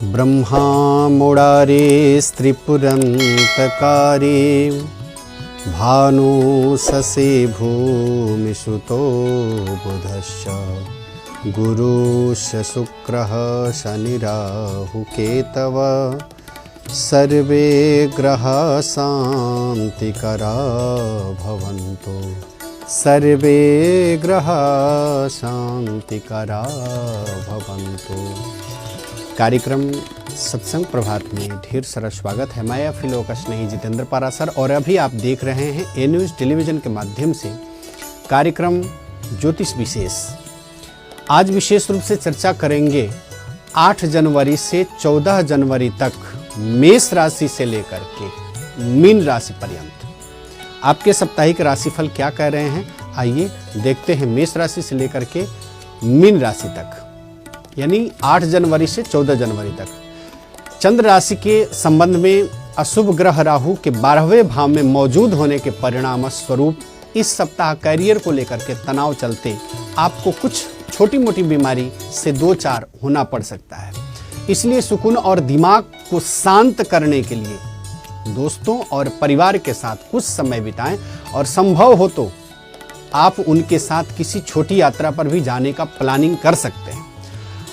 ब्रह्मा मुरारे स्त्रिपुरन्तकारे भानुससे भूमिसुतो बुधश्च गुरुश्च शुक्रः शनिराहुकेतव सर्वे ग्रहा शान्तिकरा भवन्तु सर्वे ग्रहा शान्तिकरा भवन्तु। कार्यक्रम सत्संग प्रभात में ढेर सारा स्वागत है। मैं फिलोक स्नेही जितेंद्र पारासर और अभी आप देख रहे हैं ए न्यूज़ टेलीविज़न के माध्यम से कार्यक्रम ज्योतिष विशेष। आज विशेष रूप से चर्चा करेंगे 8 जनवरी से 14 जनवरी तक मेष राशि से लेकर के मीन राशि पर्यंत आपके साप्ताहिक राशिफल क्या कह रहे हैं। आइए देखते हैं मेष राशि से लेकर के मीन राशि तक, यानी 8 जनवरी से 14 जनवरी तक। चंद्र राशि के संबंध में अशुभ ग्रह राहु के 12वें भाव में मौजूद होने के परिणाम स्वरूप इस सप्ताह करियर को लेकर के तनाव चलते आपको कुछ छोटी मोटी बीमारी से 2-4 होना पड़ सकता है। इसलिए सुकून और दिमाग को शांत करने के लिए दोस्तों और परिवार के साथ कुछ समय बिताएं और संभव हो तो आप उनके साथ किसी छोटी यात्रा पर भी जाने का प्लानिंग कर सकते हैं।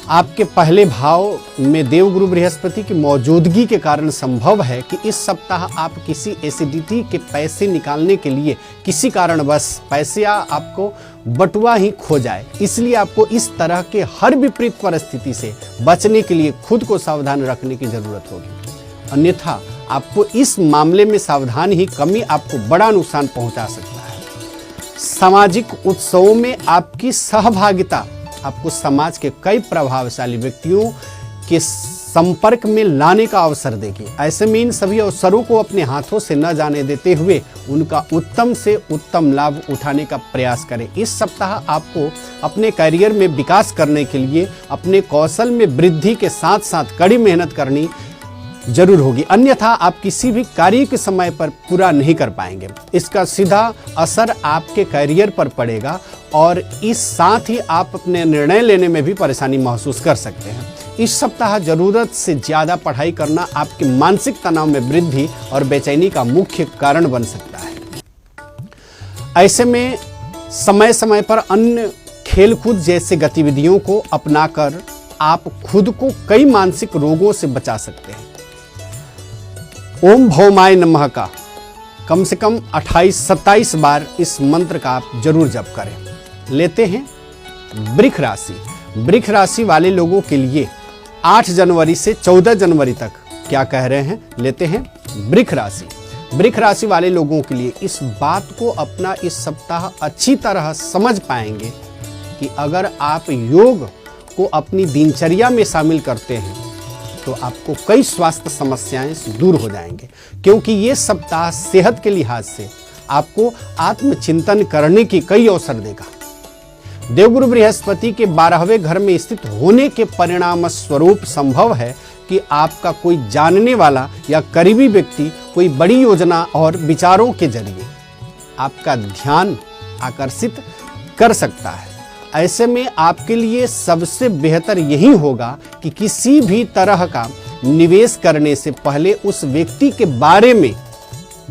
आपके पहले भाव में देवगुरु बृहस्पति की मौजूदगी के कारण संभव है कि इस सप्ताह आप किसी एसिडिटी के पैसे निकालने के लिए किसी कारणवश पैसे आपको बटुआ ही खो जाए। इसलिए आपको इस तरह के हर विपरीत परिस्थिति से बचने के लिए खुद को सावधान रखने की जरूरत होगी, अन्यथा आपको इस मामले में सावधान ही कमी आपको बड़ा नुकसान पहुंचा सकता है। सामाजिक उत्सवों में आपकी सहभागिता आपको समाज के कई प्रभावशाली व्यक्तियों के संपर्क में लाने का अवसर देगी। ऐसे में इन सभी अवसरों को अपने हाथों से न जाने देते हुए उनका उत्तम से उत्तम लाभ उठाने का प्रयास करें। इस सप्ताह आपको अपने करियर में विकास करने के लिए अपने कौशल में वृद्धि के साथ साथ कड़ी मेहनत करनी जरूर होगी, अन्यथा आप किसी भी कार्य के समय पर पूरा नहीं कर पाएंगे। इसका सीधा असर आपके करियर पर पड़ेगा और इस साथ ही आप अपने निर्णय लेने में भी परेशानी महसूस कर सकते हैं। इस सप्ताह जरूरत से ज्यादा पढ़ाई करना आपके मानसिक तनाव में वृद्धि और बेचैनी का मुख्य कारण बन सकता है। ऐसे में समय समय पर अन्य खेलकूद जैसे गतिविधियों को अपनाकर आप खुद को कई मानसिक रोगों से बचा सकते हैं। ओम भौमाय नमः का कम से कम 28-27 बार इस मंत्र का आप जरूर जप करें। लेते हैं वृष राशि। वृष राशि वाले लोगों के लिए 8 जनवरी से 14 जनवरी तक क्या कह रहे हैं। लेते हैं वृष राशि। वृष राशि वाले लोगों के लिए इस बात को अपना इस सप्ताह अच्छी तरह समझ पाएंगे कि अगर आप योग को अपनी दिनचर्या में शामिल करते हैं तो आपको कई स्वास्थ्य समस्याएं दूर हो जाएंगे, क्योंकि ये सप्ताह सेहत के लिहाज से आपको आत्मचिंतन करने की कई अवसर देगा। देवगुरु बृहस्पति के 12वें घर में स्थित होने के परिणाम स्वरूप संभव है कि आपका कोई जानने वाला या करीबी व्यक्ति कोई बड़ी योजना और विचारों के जरिए आपका ध्यान आकर्षित कर सकता है। ऐसे में आपके लिए सबसे बेहतर यही होगा कि किसी भी तरह का निवेश करने से पहले उस व्यक्ति के बारे में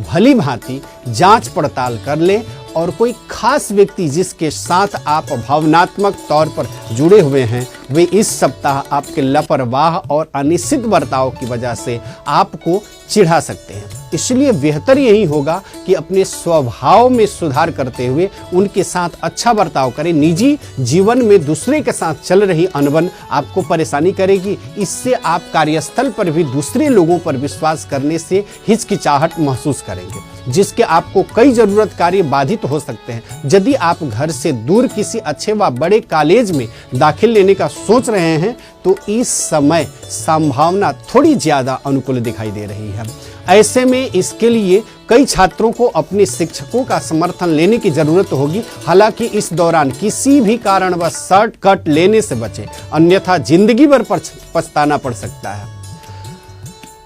भली भांति जांच पड़ताल कर लें और कोई खास व्यक्ति जिसके साथ आप भावनात्मक तौर पर जुड़े हुए हैं वे इस सप्ताह आपके लापरवाह और अनिश्चित बर्ताव की वजह से आपको चिढ़ा सकते हैं। इसलिए बेहतर यही होगा कि अपने स्वभाव में सुधार करते हुए उनके साथ अच्छा बर्ताव करें। निजी जीवन में दूसरे के साथ चल रही अनबन आपको परेशानी करेगी। इससे आप कार्यस्थल पर भी दूसरे लोगों पर विश्वास करने से हिचकिचाहट महसूस करेंगे, जिसके आपको कई जरूरत कार्य बाधित हो सकते हैं। यदि आप घर से दूर किसी अच्छे व बड़े कॉलेज में दाखिल लेने का सोच रहे हैं तो इस समय संभावना थोड़ी ज्यादा अनुकूल दिखाई दे रही है। ऐसे में इसके लिए कई छात्रों को अपने शिक्षकों का समर्थन लेने की जरूरत होगी। हालांकि इस दौरान किसी भी कारणवश शॉर्टकट लेने से बचें, अन्यथा जिंदगी भर पछताना पड़ सकता है।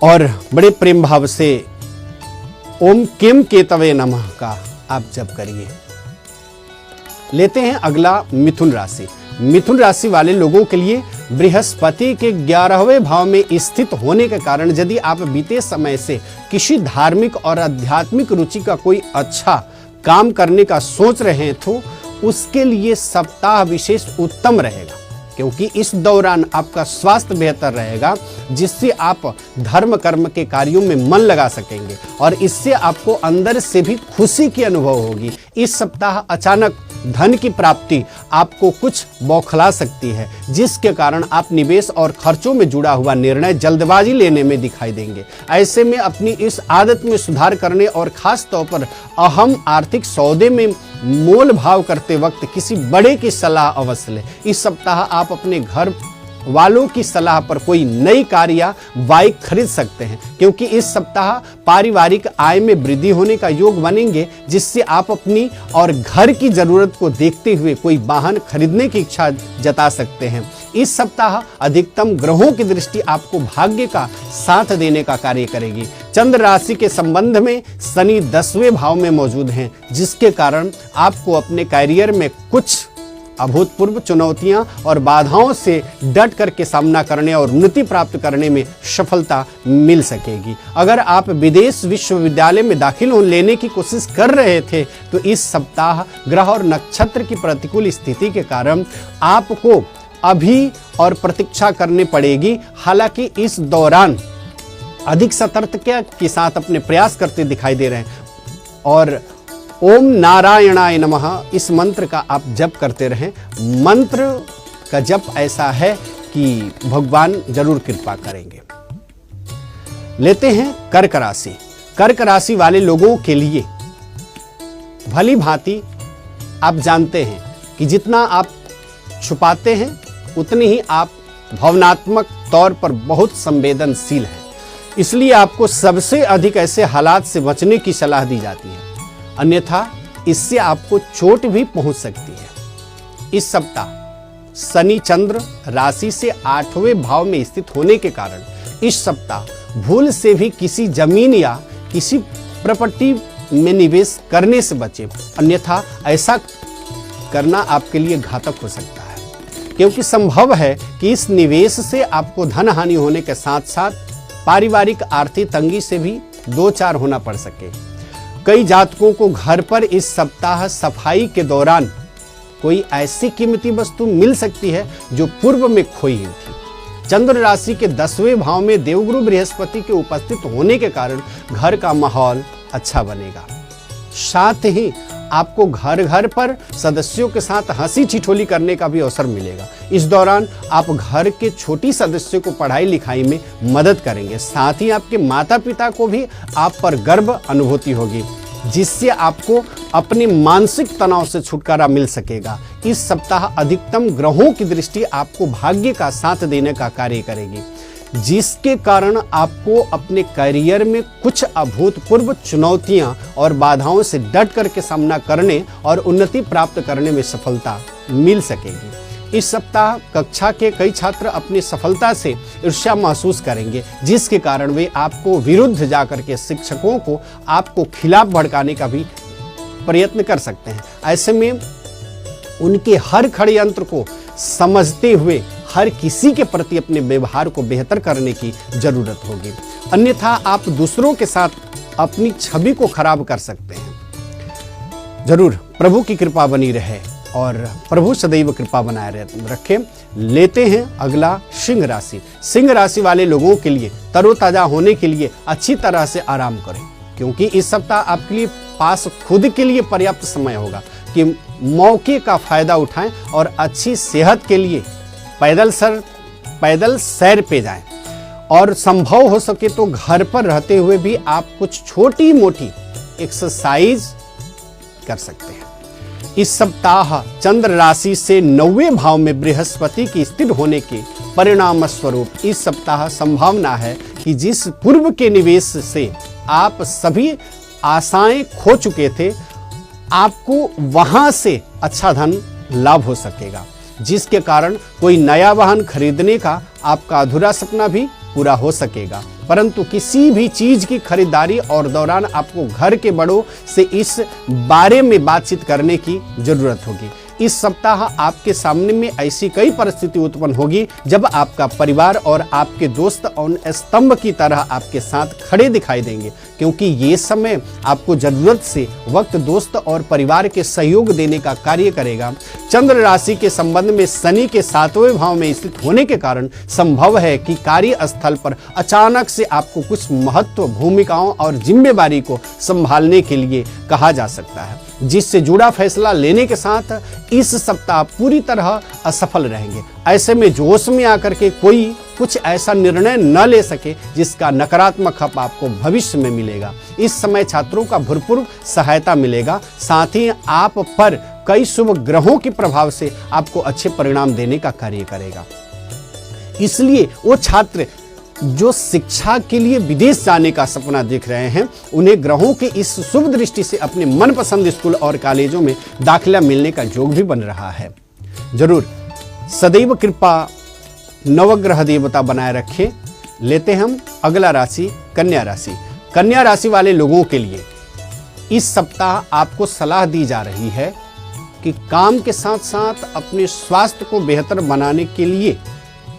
और बड़े प्रेम भाव से ओम केम केतवे नमः का आप जप करिए। लेते हैं अगला मिथुन राशि। मिथुन राशि वाले लोगों के लिए बृहस्पति के 11वें भाव में स्थित होने के कारण यदि आप बीते समय से किसी धार्मिक और आध्यात्मिक रुचि का कोई अच्छा काम करने का सोच रहे हैं तो उसके लिए सप्ताह विशेष उत्तम रहेगा, क्योंकि इस दौरान आपका स्वास्थ्य बेहतर रहेगा, जिससे आप धर्म कर्म के कार्यों में मन लगा सकेंगे और इससे आपको अंदर से भी खुशी की अनुभव होगी। इस सप्ताह अचानक धन की प्राप्ति आपको कुछ बौखला सकती है, जिसके कारण आप निवेश और खर्चों में जुड़ा हुआ निर्णय जल्दबाजी लेने में दिखाई देंगे। ऐसे में अपनी इस आदत में सुधार करने और खास तौर पर अहम आर्थिक सौदे में मोल भाव करते वक्त किसी बड़े की सलाह अवश्य लें। इस सप्ताह आप अपने घर वालों की सलाह पर कोई नई कार या बाइक खरीद सकते हैं, क्योंकि इस सप्ताह पारिवारिक आय में वृद्धि होने का योग बनेंगे, जिससे आप अपनी और घर की जरूरत को देखते हुए कोई वाहन खरीदने की इच्छा जता सकते हैं। इस सप्ताह अधिकतम ग्रहों की दृष्टि आपको भाग्य का साथ देने का कार्य करेगी। चंद्र राशि के संबंध में शनि 10वें भाव में मौजूद हैं, जिसके कारण आपको अपने कैरियर में कुछ अभूतपूर्व चुनौतियां और बाधाओं से डट करके सामना करने और उन्नति प्राप्त करने में सफलता मिल सकेगी। अगर आप विदेश विश्वविद्यालय में दाखिल लेने की कोशिश कर रहे थे तो इस सप्ताह ग्रह और नक्षत्र की प्रतिकूल स्थिति के कारण आपको अभी और प्रतीक्षा करनी पड़ेगी। हालांकि इस दौरान अधिक सतर्कता के साथ अपने प्रयास करते दिखाई दे रहे हैं और ओम नारायणाय नमः इस मंत्र का आप जप करते रहें। मंत्र का जप ऐसा है कि भगवान जरूर कृपा करेंगे। लेते हैं कर्क राशि। कर्क राशि वाले लोगों के लिए भली भांति आप जानते हैं कि जितना आप छुपाते हैं उतनी ही आप भावनात्मक तौर पर बहुत संवेदनशील हैं, इसलिए आपको सबसे अधिक ऐसे हालात से बचने की सलाह दी जाती है, अन्यथा इससे आपको चोट भी पहुंच सकती है। इस सप्ताह शनि चंद्र राशि से 8वें भाव में स्थित होने के कारण इस सप्ताह भूल से भी किसी जमीन या किसी प्रॉपर्टी में निवेश करने से बचें, अन्यथा ऐसा करना आपके लिए घातक हो सकता है, क्योंकि संभव है कि इस निवेश से आपको धन हानि होने के साथ साथ पारिवारिक आर्थिक तंगी से भी दो चार होना पड़ सके। कई जातकों को घर पर इस सप्ताह सफाई के दौरान कोई ऐसी कीमती वस्तु मिल सकती है जो पूर्व में खोई हुई थी। चंद्र राशि के 10वें भाव में देवगुरु बृहस्पति के उपस्थित होने के कारण घर का माहौल अच्छा बनेगा। साथ ही आपको घर घर पर सदस्यों के साथ हंसी ठिठोली करने का भी अवसर मिलेगा। इस दौरान आप घर के छोटी सदस्यों को पढ़ाई लिखाई में मदद करेंगे, साथ ही आपके माता पिता को भी आप पर गर्व अनुभूति होगी, जिससे आपको अपने मानसिक तनाव से छुटकारा मिल सकेगा। इस सप्ताह अधिकतम ग्रहों की दृष्टि आपको भाग्य का साथ देने का कार्य करेगी, जिसके कारण आपको अपने करियर में कुछ अभूतपूर्व चुनौतियां और बाधाओं से डट करके सामना करने और उन्नति प्राप्त करने में सफलता मिल सकेगी। इस सप्ताह कक्षा के कई छात्र अपनी सफलता से ईर्ष्या महसूस करेंगे, जिसके कारण वे आपको विरुद्ध जाकर के शिक्षकों को आपको खिलाफ भड़काने का भी प्रयत्न कर सकते हैं। ऐसे में उनके हर षड्यंत्र को समझते हुए हर किसी के प्रति अपने व्यवहार को बेहतर करने की जरूरत होगी, अन्यथा आप दूसरों के साथ अपनी छवि को खराब कर सकते हैं। जरूर प्रभु की कृपा बनी रहे और प्रभु सदैव कृपा बनाए रखे। लेते हैं अगला सिंह राशि। सिंह राशि वाले लोगों के लिए तरोताजा होने के लिए अच्छी तरह से आराम करें, क्योंकि इस सप्ताह आपके लिए पास खुद के लिए पर्याप्त समय होगा कि मौके का फायदा उठाएं और अच्छी सेहत के लिए पैदल सैर पे जाएं और संभव हो सके तो घर पर रहते हुए भी आप कुछ छोटी मोटी एक्सरसाइज कर सकते हैं। इस सप्ताह चंद्र राशि से 9वें भाव में बृहस्पति की स्थिर होने के परिणाम स्वरूप इस सप्ताह संभावना है कि जिस पूर्व के निवेश से आप सभी आशाएं खो चुके थे, आपको वहां से अच्छा धन लाभ हो सकेगा, जिसके कारण कोई नया वाहन खरीदने का आपका अधूरा सपना भी पूरा हो सकेगा। परंतु किसी भी चीज की खरीदारी और दौरान आपको घर के बड़ों से इस बारे में बातचीत करने की जरूरत होगी। इस सप्ताह आपके सामने में ऐसी कई परिस्थिति उत्पन्न होगी जब आपका परिवार और आपके दोस्त उन स्तंभ की तरह आपके साथ खड़े दिखाई देंगे, क्योंकि ये समय आपको जरूरत से वक्त दोस्त और परिवार के सहयोग देने का कार्य करेगा। चंद्र राशि के संबंध में शनि के 7वें भाव में स्थित होने के कारण संभव है कि कार्य स्थल पर अचानक से आपको कुछ महत्व भूमिकाओं और जिम्मेदारी को संभालने के लिए कहा जा सकता है, जिससे जुड़ा फैसला लेने के साथ इस सप्ताह पूरी तरह असफल रहेंगे। ऐसे में जोश में आकर के कोई कुछ ऐसा निर्णय न ले सके जिसका नकारात्मक फल आपको भविष्य में मिलेगा। इस समय छात्रों का भरपूर सहायता मिलेगा, साथ ही आप पर कई शुभ ग्रहों के प्रभाव से आपको अच्छे परिणाम देने का कार्य करेगा। इसलिए वो छात्र जो शिक्षा के लिए विदेश जाने का सपना देख रहे हैं, उन्हें ग्रहों की इस शुभ दृष्टि से अपने मनपसंद स्कूल और कॉलेजों में दाखिला मिलने का योग भी बन रहा है। जरूर सदैव कृपा नवग्रह देवता बनाए रखें। लेते हम अगला राशि कन्या राशि। कन्या राशि वाले लोगों के लिए इस सप्ताह आपको सलाह दी जा रही है कि काम के साथ साथ अपने स्वास्थ्य को बेहतर बनाने के लिए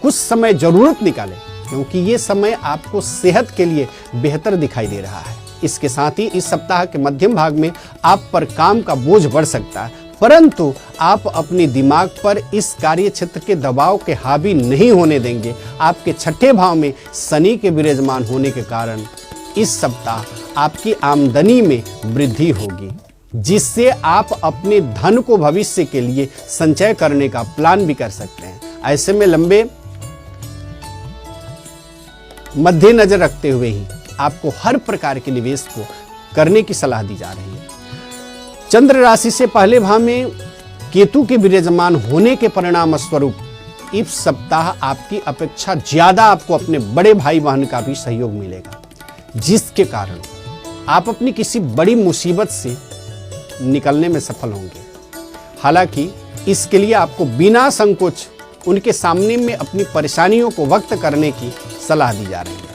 कुछ समय जरूरत निकालें, क्योंकि ये समय आपको सेहत के लिए बेहतर दिखाई दे रहा है। इसके साथ ही इस सप्ताह के मध्यम भाग में आप पर काम का बोझ बढ़ सकता है, परंतु आप अपने दिमाग पर इस कार्य क्षेत्र के दबाव के हावी नहीं होने देंगे। आपके 6ठे भाव में शनि के विराजमान होने के कारण इस सप्ताह आपकी आमदनी में वृद्धि होगी, जिससे आप अपने धन को भविष्य के लिए संचय करने का प्लान भी कर सकते हैं। ऐसे में लंबे मध्य नजर रखते हुए ही आपको हर प्रकार के निवेश को करने की सलाह दी जा रही है। चंद्र राशि से पहले भाव में केतु के विराजमान होने के परिणाम स्वरूप इस सप्ताह आपकी अपेक्षा ज्यादा आपको अपने बड़े भाई बहन का भी सहयोग मिलेगा, जिसके कारण आप अपनी किसी बड़ी मुसीबत से निकलने में सफल होंगे। हालांकि इसके लिए आपको बिना संकोच उनके सामने में अपनी परेशानियों को व्यक्त करने की सलाह दी जा रही है।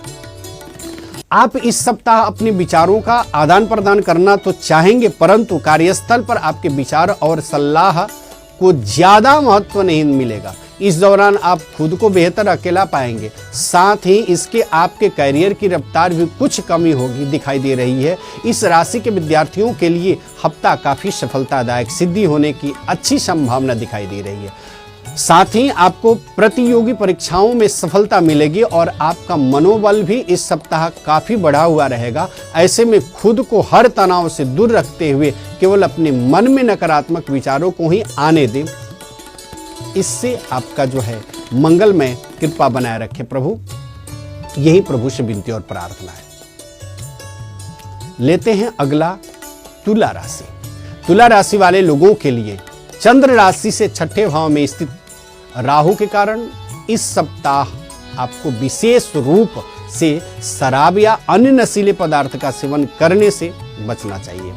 आप इस सप्ताह अपने विचारों का आदान प्रदान करना तो चाहेंगे, परंतु कार्यस्थल पर आपके विचार और सलाह को ज्यादा महत्व नहीं मिलेगा। इस दौरान आप खुद को बेहतर अकेला पाएंगे। साथ ही इसके आपके करियर की रफ्तार भी कुछ कमी होगी दिखाई दे रही है। इस राशि के विद्यार्थियों के लिए हफ्ता काफी सफलतादायक सिद्धि होने की अच्छी संभावना दिखाई दे रही है। साथ ही आपको प्रतियोगी परीक्षाओं में सफलता मिलेगी और आपका मनोबल भी इस सप्ताह काफी बढ़ा हुआ रहेगा। ऐसे में खुद को हर तनाव से दूर रखते हुए केवल अपने मन में नकारात्मक विचारों को ही आने दें। इससे आपका जो है मंगलमय कृपा बनाए रखे प्रभु, यही प्रभु से विनती और प्रार्थना है। लेते हैं अगला तुला राशि। तुला राशि वाले लोगों के लिए चंद्र राशि से 6ठे भाव में स्थित राहु के कारण इस सप्ताह आपको विशेष रूप से शराब या अन्य नशीले पदार्थ का सेवन करने से बचना चाहिए,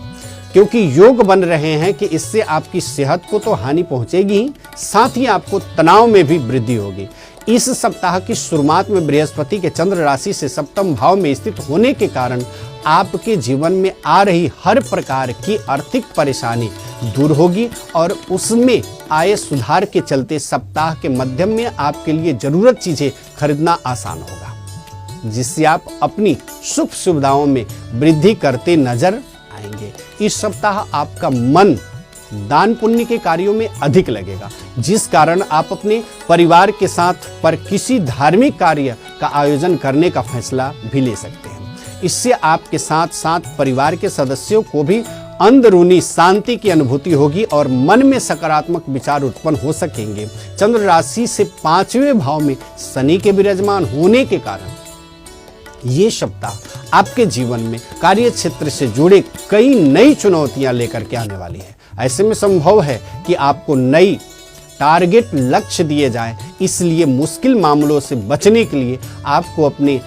क्योंकि योग बन रहे हैं कि इससे आपकी सेहत को तो हानि पहुंचेगी ही, साथ ही आपको तनाव में भी वृद्धि होगी। इस सप्ताह की शुरुआत में बृहस्पति के चंद्र राशि से 7वें भाव में स्थित होने के कारण आपके जीवन में आ रही हर प्रकार की आर्थिक परेशानी दूर होगी और उसमें आय सुधार के चलते सप्ताह के मध्यम में आपके लिए जरूरत चीजें खरीदना आसान होगा, जिससे आप अपनी सुख सुविधाओं में वृद्धि करते नजर आएंगे। इस सप्ताह आपका मन दान पुण्य के कार्यों में अधिक लगेगा, जिस कारण आप अपने परिवार के साथ पर किसी धार्मिक कार्य का आयोजन करने का फैसला भी ले सकते हैं। इससे आपके साथ साथ परिवार के सदस्यों को भी अंदरूनी शांति की अनुभूति होगी और मन में सकारात्मक विचार उत्पन्न हो सकेंगे। चंद्र राशि से 5वें भाव में शनि के विराजमान होने के कारण ये सप्ताह आपके जीवन में कार्य क्षेत्र से जुड़े कई नई चुनौतियां लेकर के आने वाली है। ऐसे में संभव है कि आपको नई टारगेट लक्ष्य दिए जाएं, इसलिए मुश्किल मामलों से बचने के लिए आपको अपने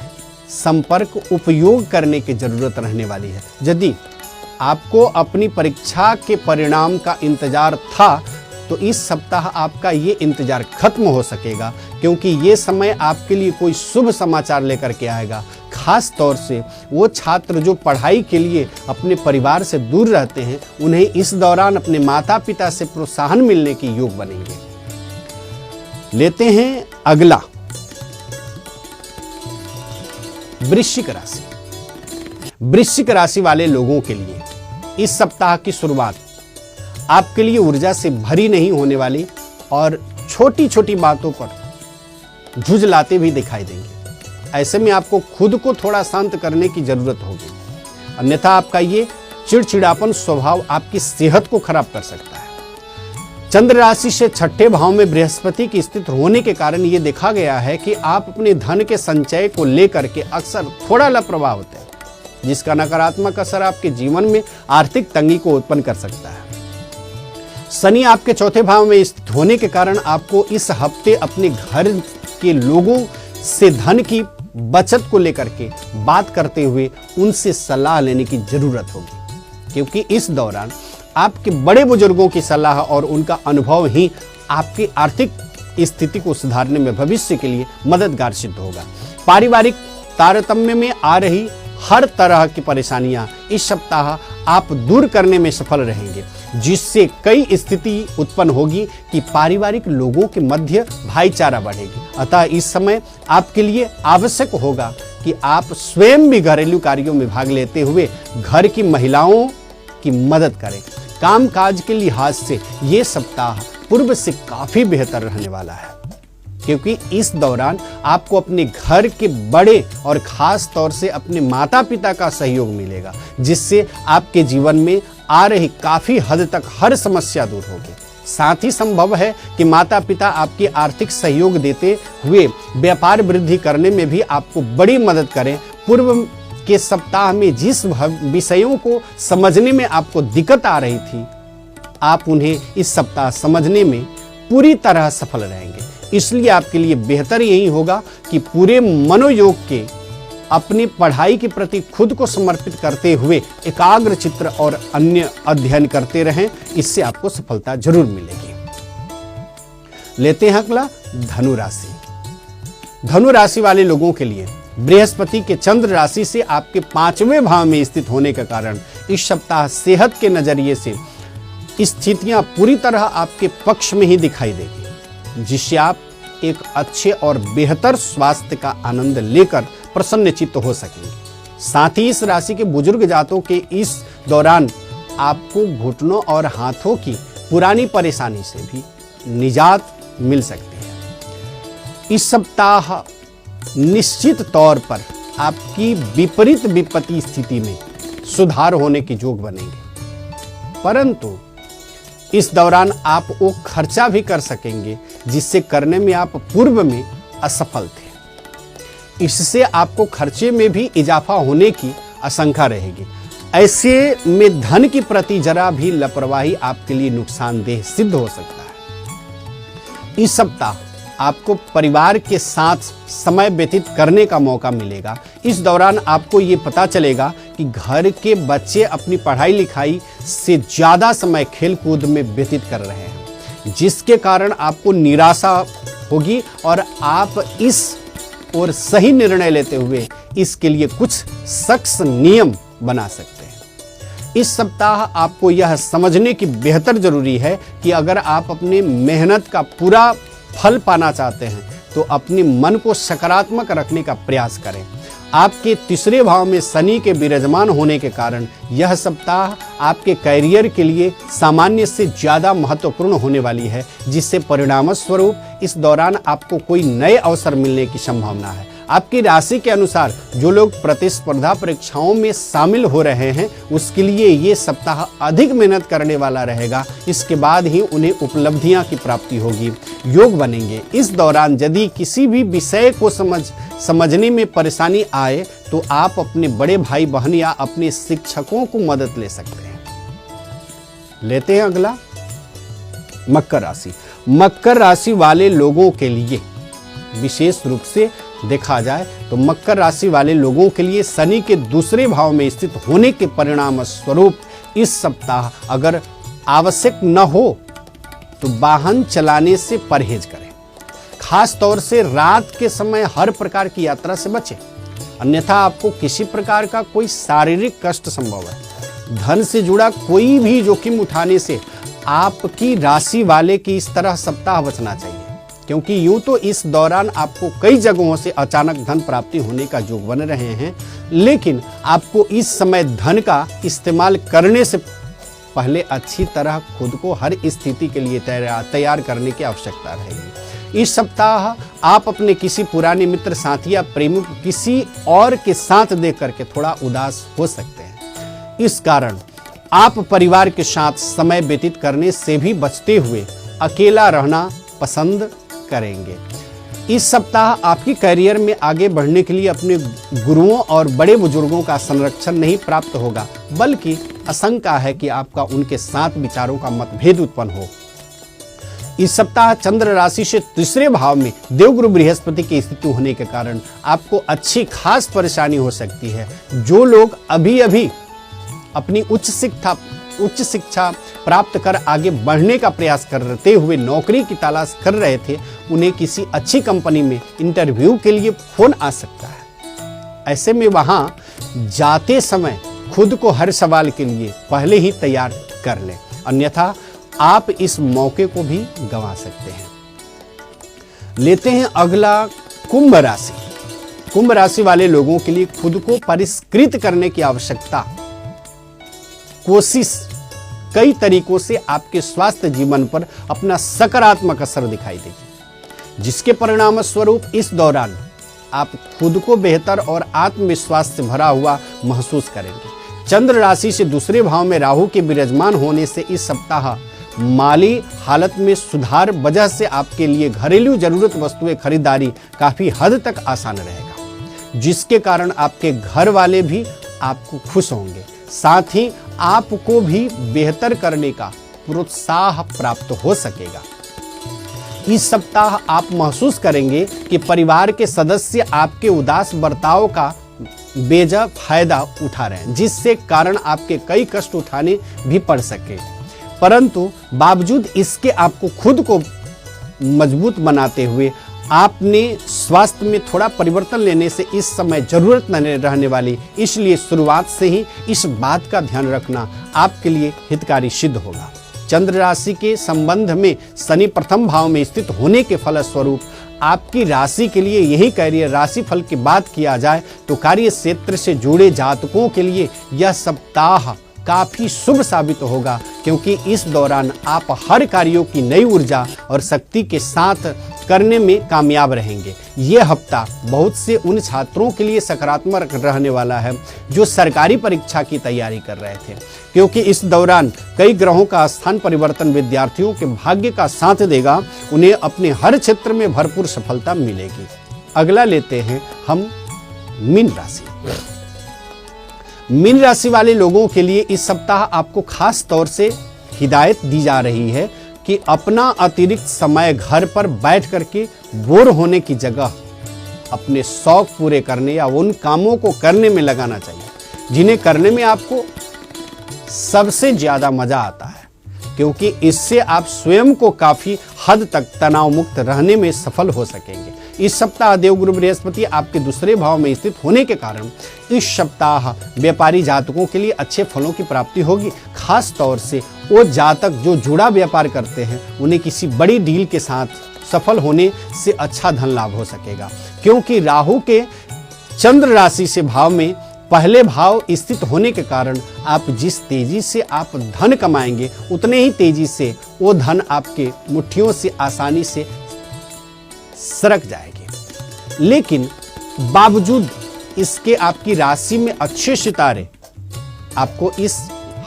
संपर्क उपयोग करने की जरूरत रहने वाली है। यदि आपको अपनी परीक्षा के परिणाम का इंतजार था तो इस सप्ताह आपका ये इंतजार खत्म हो सकेगा, क्योंकि ये समय आपके लिए कोई शुभ समाचार लेकर के आएगा। खास तौर से वो छात्र जो पढ़ाई के लिए अपने परिवार से दूर रहते हैं, उन्हें इस दौरान अपने माता पिता से प्रोत्साहन मिलने के योग बनेंगे। लेते हैं अगला, वृश्चिक राशि। वृश्चिक राशि वाले लोगों के लिए इस सप्ताह की शुरुआत आपके लिए ऊर्जा से भरी नहीं होने वाली और छोटी छोटी बातों पर झुंझलाते भी दिखाई देंगे। ऐसे में आपको खुद को थोड़ा शांत करने की जरूरत होगी, अन्यथा आपका ये चिड़चिड़ापन स्वभाव आपकी सेहत को खराब कर सकता है। चंद्र राशि से छठे भाव में बृहस्पति की स्थिति होने के कारण ये देखा गया है कि आप अपने धन के संचय को लेकर के अक्सर थोड़ा लापरवाह होते हैं, जिसका नकारात्मक असर आपके जीवन में आर्थिक तंगी को उत्पन्न कर सकता है। शनि आपके चौथे भाव में स्थित होने के कारण आपको इस हफ्ते अपने घर के लोगों से धन की बचत को लेकर के बात करते हुए उनसे सलाह लेने की जरूरत होगी, क्योंकि इस दौरान आपके बड़े बुजुर्गों की सलाह और उनका अनुभव ही आपकी आर्थिक स्थिति को सुधारने में भविष्य के लिए मददगार सिद्ध होगा। पारिवारिक तारतम्य में आ रही हर तरह की परेशानियां इस सप्ताह आप दूर करने में सफल रहेंगे, जिससे कई स्थिति उत्पन्न होगी कि पारिवारिक लोगों के मध्य भाईचारा बढ़ेगी। अतः इस समय आपके लिए आवश्यक होगा कि आप स्वयं भी घरेलू कार्यों में भाग लेते हुए घर की महिलाओं की मदद करें। कामकाज के लिहाज से ये सप्ताह पूर्व से काफी बेहतर रहने वाला है, क्योंकि इस दौरान आपको अपने घर के बड़े और खास तौर से अपने माता पिता का सहयोग मिलेगा, जिससे आपके जीवन में आ रही काफी हद तक हर समस्या दूर होगी। साथ ही संभव है कि माता पिता आपकी आर्थिक सहयोग देते हुए व्यापार वृद्धि करने में भी आपको बड़ी मदद करें। पूर्व के सप्ताह में जिस विषयों को समझने में आपको दिक्कत आ रही थी, आप उन्हें इस सप्ताह समझने में पूरी तरह सफल रहेंगे। इसलिए आपके लिए बेहतर यही होगा कि पूरे मनोयोग के अपनी पढ़ाई के प्रति खुद को समर्पित करते हुए एकाग्र चित्र और अन्य अध्ययन करते रहें। इससे आपको सफलता जरूर मिलेगी। लेते हैं अगला, धनु राशि। धनु राशि वाले लोगों के लिए बृहस्पति के चंद्र राशि से आपके 5वें भाव में स्थित होने के कारण इस सप्ताह सेहत के नजरिए से स्थितियां पूरी तरह आपके पक्ष में ही दिखाई देगी, जिससे आप एक अच्छे और बेहतर स्वास्थ्य का आनंद लेकर प्रसन्नचित्त हो सकेंगे। साथ ही इस राशि के बुजुर्ग जातों के इस दौरान आपको घुटनों और हाथों की पुरानी परेशानी से भी निजात मिल सकती है। इस सप्ताह निश्चित तौर पर आपकी विपरीत विपत्ति स्थिति में सुधार होने की योग बनेंगे, परंतु इस दौरान आप वो खर्चा भी कर सकेंगे जिससे करने में आप पूर्व में असफल थे। इससे आपको खर्चे में भी इजाफा होने की आशंका रहेगी। ऐसे में धन के प्रति जरा भी लापरवाही आपके लिए नुकसानदेह सिद्ध हो सकता है। इस सप्ताह आपको परिवार के साथ समय व्यतीत करने का मौका मिलेगा। इस दौरान आपको ये पता चलेगा कि घर के बच्चे अपनी पढ़ाई लिखाई से ज्यादा समय खेल कूद में व्यतीत कर रहे हैं, जिसके कारण आपको निराशा होगी और आप इस और सही निर्णय लेते हुए इसके लिए कुछ सख्त नियम बना सकते हैं। इस सप्ताह आपको यह समझने की बेहतर जरूरी है कि अगर आप अपनी मेहनत का पूरा फल पाना चाहते हैं तो अपने मन को सकारात्मक रखने का प्रयास करें। आपके तीसरे भाव में शनि के विराजमान होने के कारण यह सप्ताह आपके कैरियर के लिए सामान्य से ज्यादा महत्वपूर्ण होने वाली है, जिससे परिणाम स्वरूप इस दौरान आपको कोई नए अवसर मिलने की संभावना है। आपकी राशि के अनुसार जो लोग प्रतिस्पर्धा परीक्षाओं में शामिल हो रहे हैं उसके लिए ये सप्ताह अधिक मेहनत करने वाला रहेगा। इसके बाद ही उन्हें उपलब्धियां की प्राप्ति होगी, योग बनेंगे। इस दौरान यदि किसी भी विषय को समझने में परेशानी आए तो आप अपने बड़े भाई बहन या अपने शिक्षकों को मदद ले सकते हैं। लेते हैं अगला, मकर राशि। मकर राशि वाले लोगों के लिए विशेष रूप से देखा जाए तो मकर राशि वाले लोगों के लिए शनि के दूसरे भाव में स्थित होने के परिणाम स्वरूप इस सप्ताह अगर आवश्यक न हो तो वाहन चलाने से परहेज करें। खास तौर से रात के समय हर प्रकार की यात्रा से बचें। अन्यथा आपको किसी प्रकार का कोई शारीरिक कष्ट संभव है। धन से जुड़ा कोई भी जोखिम उठाने से आपकी राशि वाले की इस तरह सप्ताह बचना चाहिए, क्योंकि यूं तो इस दौरान आपको कई जगहों से अचानक धन प्राप्ति होने का योग बन रहे हैं, लेकिन आपको इस समय धन का इस्तेमाल करने से पहले अच्छी तरह खुद को हर स्थिति के लिए तैयार करने की आवश्यकता रहेगी। इस सप्ताह आप अपने किसी पुराने मित्र, साथी या प्रेमी को किसी और के साथ देख करके थोड़ा उदास हो सकते हैं। इस कारण आप परिवार के साथ समय व्यतीत करने से भी बचते हुए अकेला रहना पसंद करेंगे। इस सप्ताह आपकी करियर में आगे बढ़ने के लिए अपने गुरुओं और बड़े बुजुर्गों का संरक्षण नहीं प्राप्त होगा, बल्कि आशंका है कि आपका उनके साथ विचारों का मतभेद उत्पन्न हो। इस सप्ताह चंद्र राशि से तीसरे भाव में देवगुरु बृहस्पति की स्थिति होने के कारण आपको अच्छी खास परेशानी हो सकती है। जो लोग अभी अभी अपनी उच्च शिक्षा प्राप्त कर आगे बढ़ने का प्रयास करते हुए नौकरी की तलाश कर रहे थे, उन्हें किसी अच्छी कंपनी में इंटरव्यू के लिए फोन आ सकता है। ऐसे में वहां जाते समय खुद को हर सवाल के लिए पहले ही तैयार कर लें, अन्यथा आप इस मौके को भी गंवा सकते हैं। लेते हैं अगला कुंभ राशि। कुंभ राशि वाले लोगों के लिए खुद को परिष्कृत करने की आवश्यकता कोशिश कई तरीकों से आपके स्वास्थ्य जीवन पर अपना सकारात्मक असर दिखाई देगी, जिसके परिणाम स्वरूप इस दौरान आप खुद को बेहतर और आत्मविश्वास से भरा हुआ महसूस करेंगे। चंद्र राशि से दूसरे भाव में राहु के विराजमान होने से इस सप्ताह माली हालत में सुधार वजह से आपके लिए घरेलू जरूरत वस्तुएं खरीदारी काफी हद तक आसान रहेगा, जिसके कारण आपके घर वाले भी आपको खुश होंगे। साथ ही आपको भी बेहतर करने का प्रोत्साहन प्राप्त हो सकेगा। इस सप्ताह आप महसूस करेंगे कि परिवार के सदस्य आपके उदास बर्ताव का बेजा फायदा उठा रहे हैं, जिससे कारण आपके कई कष्ट उठाने भी पड़ सके, परंतु बावजूद इसके आपको खुद को मजबूत बनाते हुए आपने स्वास्थ्य में थोड़ा परिवर्तन लेने से इस समय जरूरत न रहने वाली, इसलिए शुरुआत से ही इस बात का ध्यान रखना आपके लिए हितकारी सिद्ध होगा। चंद्र राशि के संबंध में शनि प्रथम भाव में स्थित होने के फलस्वरूप आपकी राशि के लिए यही करियर राशि फल की बात किया जाए तो कार्य क्षेत्र से जुड़े जातकों के लिए यह सप्ताह काफी शुभ साबित होगा, क्योंकि इस दौरान आप हर कार्यों की नई ऊर्जा और शक्ति के साथ करने में कामयाब रहेंगे। यह हफ्ता बहुत से उन छात्रों के लिए सकारात्मक रहने वाला है जो सरकारी परीक्षा की तैयारी कर रहे थे, क्योंकि इस दौरान कई ग्रहों का स्थान परिवर्तन विद्यार्थियों के भाग्य का साथ देगा। उन्हें अपने हर क्षेत्र में भरपूर सफलता मिलेगी। अगला लेते हैं हम मीन राशि। मीन राशि वाले लोगों के लिए इस सप्ताह आपको खास तौर से हिदायत दी जा रही है कि अपना अतिरिक्त समय घर पर बैठ करके बोर होने की जगह अपने शौक पूरे करने या उन कामों को करने में लगाना चाहिए जिन्हें करने में आपको सबसे ज्यादा मजा आता है, क्योंकि इससे आप स्वयं को काफी हद तक तनाव मुक्त रहने में सफल हो सकेंगे। इस सप्ताह देवगुरु बृहस्पति आपके दूसरे भाव में स्थित होने के कारण इस सप्ताह व्यापारी जातकों के लिए अच्छे फलों की प्राप्ति होगी। खास तौर से वो जातक जो जुड़ा व्यापार करते हैं उन्हें किसी बड़ी डील के साथ सफल होने से अच्छा धन लाभ हो सकेगा, क्योंकि राहु के चंद्र राशि से भाव में पहले भाव स्थित होने के कारण आप जिस तेजी से आप धन कमाएंगे उतने ही तेजी से वो धन आपके मुट्ठियों से आसानी से सरक जाएगी। लेकिन बावजूद इसके आपकी राशि में अच्छे सितारे आपको इस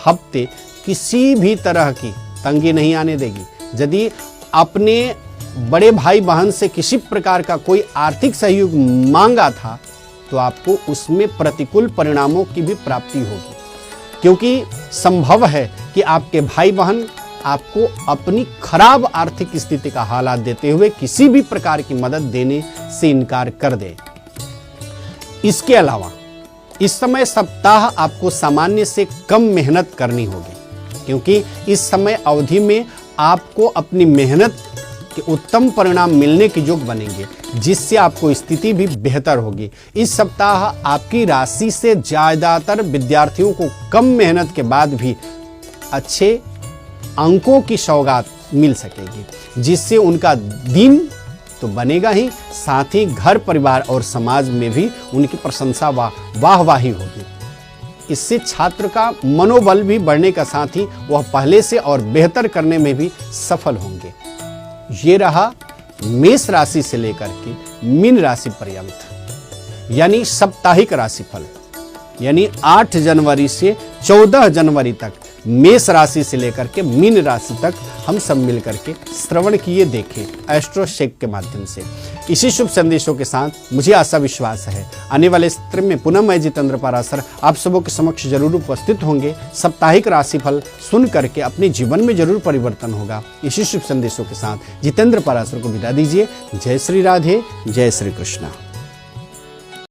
हफ्ते किसी भी तरह की तंगी नहीं आने देगी। यदि अपने बड़े भाई बहन से किसी प्रकार का कोई आर्थिक सहयोग मांगा था तो आपको उसमें प्रतिकूल परिणामों की भी प्राप्ति होगी, क्योंकि संभव है कि आपके भाई बहन आपको अपनी खराब आर्थिक स्थिति का हालात देते हुए किसी भी प्रकार की मदद देने से इनकार कर दे। इसके अलावा इस समय सप्ताह आपको सामान्य से कम मेहनत करनी होगी, क्योंकि इस समय अवधि में आपको अपनी मेहनत के उत्तम परिणाम मिलने के योग बनेंगे, जिससे आपको स्थिति भी बेहतर होगी। इस सप्ताह आपकी राशि से ज़्यादातर विद्यार्थियों को कम मेहनत के बाद भी अच्छे अंकों की सौगात मिल सकेगी, जिससे उनका दिन तो बनेगा ही, साथ ही घर परिवार और समाज में भी उनकी प्रशंसा वाहवाही होगी। इससे छात्र का मनोबल भी बढ़ने का साथ ही वह पहले से और बेहतर करने में भी सफल होंगे। ये रहा मेष राशि से लेकर के मीन राशि पर्यंत, यानी साप्ताहिक राशिफल, यानी 8 जनवरी से 14 जनवरी तक मेष राशि से लेकर के मीन राशि तक हम सब मिलकर के श्रवण किए, देखे एस्ट्रोशेक के माध्यम से। इसी शुभ संदेशों के साथ मुझे आशा विश्वास है आने वाले सत्र में पुनः मैं जितेंद्र पाराशर आप सबों के समक्ष जरूर उपस्थित होंगे। साप्ताहिक राशिफल सुन करके अपने जीवन में जरूर परिवर्तन होगा। इसी शुभ संदेशों के साथ जितेंद्र पाराशर को विदा दीजिए। जय श्री राधे, जय श्री कृष्ण।